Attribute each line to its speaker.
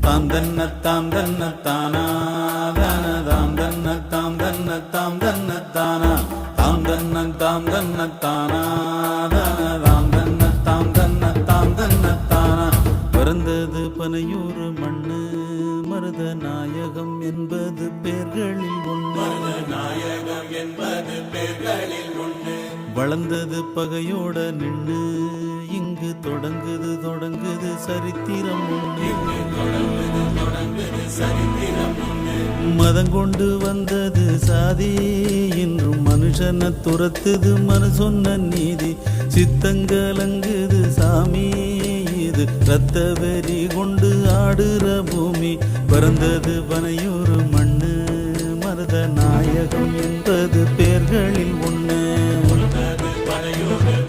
Speaker 1: தாம் தன்ன தாம் தன்ன தானா தாம் தன்ன தாம் தன்ன தாம் தன்ன தானா தாம் தன்ன தாம் தன்ன தானா தாம் தன்ன தாம் தன்ன தாம் தன்ன தானா. பிறந்தது பனையூர் மண்ணு மருத நாயகம் என்பது பேர்களில் ஒன்று. நாயகம் என்பது பேர்களில் ஒன்று. வளர்ந்தது பகையோட நின்று இங்கு தொடங்குது சரித்திரம் ஒன்று. மதம் கொண்டு வந்தது சாதி இன்றும் மனுஷனை துரத்துது மனு சொன்ன நீதி. சித்தங்கலங்குது சாமி இது ரத்த வெறி கொண்டு ஆடுற பூமி. பிறந்தது பனையூர் மண்ணு மருத நாயகம் என்பது பேர்களில் ஒன்று. பனையூர்